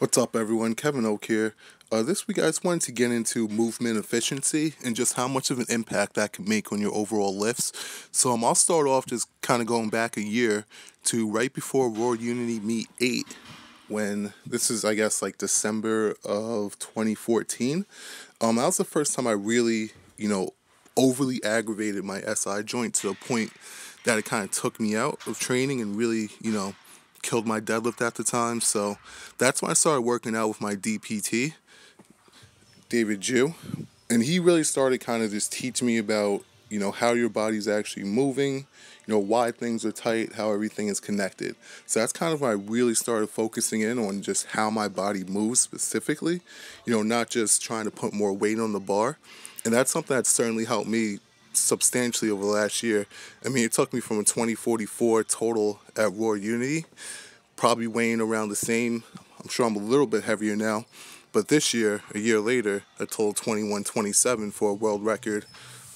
What's up, everyone? Kevin Oak here. This week I just wanted to get into movement efficiency and just how much of an impact that can make on your overall lifts. So I'll start off just kind of going back a year to right before Raw Unity Meet 8, when this is, I guess, like December of 2014. That was the first time I really, overly aggravated my SI joint to the point that it kind of took me out of training and really, killed my deadlift at the time. So that's when I started working out with my DPT, David Jew. And he really started kind of just teaching me about, how your body's actually moving, why things are tight, how everything is connected. So that's kind of when I really started focusing in on just how my body moves specifically, not just trying to put more weight on the bar. And that's something that certainly helped me substantially over the last year. I mean, it took me from a 2044 total at Raw Unity, probably weighing around the same. I'm sure I'm a little bit heavier now, but this year, a year later, I totaled 2127 for a world record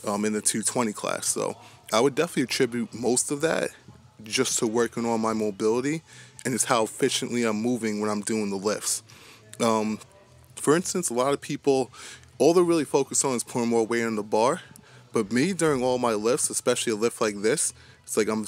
in the 220 class. So I would definitely attribute most of that just to working on my mobility and just how efficiently I'm moving when I'm doing the lifts. For instance, a lot of people, all they're really focused on is putting more weight on the bar. But me, during all my lifts, especially a lift like this, it's like I'm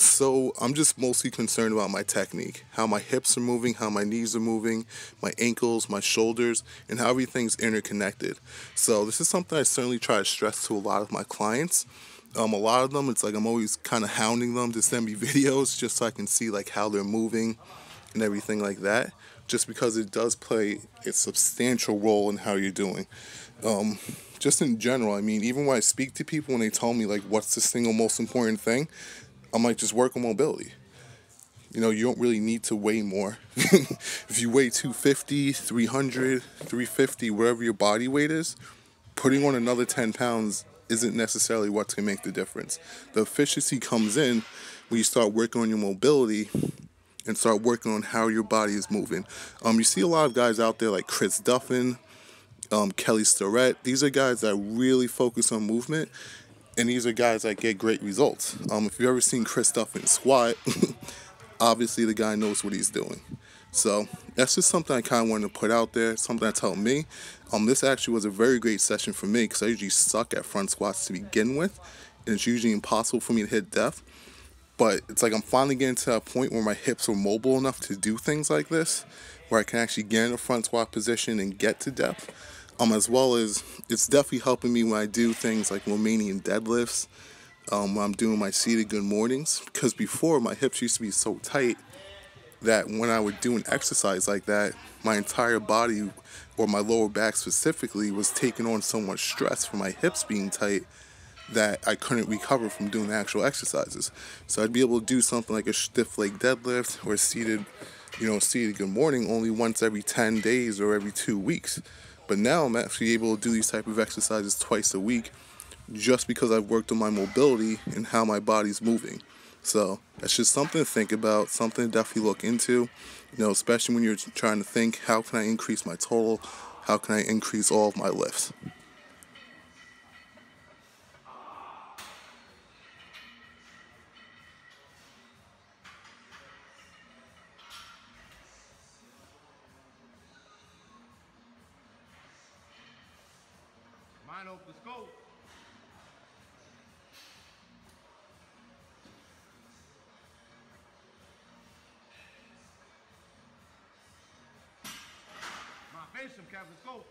just mostly concerned about my technique, how my hips are moving, how my knees are moving, my ankles, my shoulders, and how everything's interconnected. So this is something I certainly try to stress to a lot of my clients. A lot of them, it's like I'm always kind of hounding them to send me videos just so I can see like how they're moving and everything like that, just because it does play a substantial role in how you're doing. Just in general, I mean, even when I speak to people, when they tell me, like, what's the single most important thing, I'm like, just work on mobility. You don't really need to weigh more. If you weigh 250, 300, 350, wherever your body weight is, putting on another 10 pounds isn't necessarily what's going to make the difference. The efficiency comes in when you start working on your mobility and start working on how your body is moving. You see a lot of guys out there like Chris Duffin, Kelly Starrett. These are guys that really focus on movement, and these are guys that get great results. If you've ever seen Chris Duffin squat, obviously the guy knows what he's doing. So that's just something I kind of wanted to put out there, something that's helped me. This actually was a very great session for me because I usually suck at front squats to begin with, and it's usually impossible for me to hit depth. But it's like I'm finally getting to that point where my hips are mobile enough to do things like this, where I can actually get in a front squat position and get to depth. As well as it's definitely helping me when I do things like Romanian deadlifts, when I'm doing my seated good mornings. Because before, my hips used to be so tight that when I would do an exercise like that, my entire body, or my lower back specifically, was taking on so much stress from my hips being tight that I couldn't recover from doing actual exercises. So I'd be able to do something like a stiff leg deadlift or seated good morning only once every 10 days or every 2 weeks. But now I'm actually able to do these type of exercises twice a week just because I've worked on my mobility and how my body's moving. So that's just something to think about, something to definitely look into, especially when you're trying to think, how can I increase my total? How can I increase all of my lifts? Mind off the scope. My face, some Captain Scope.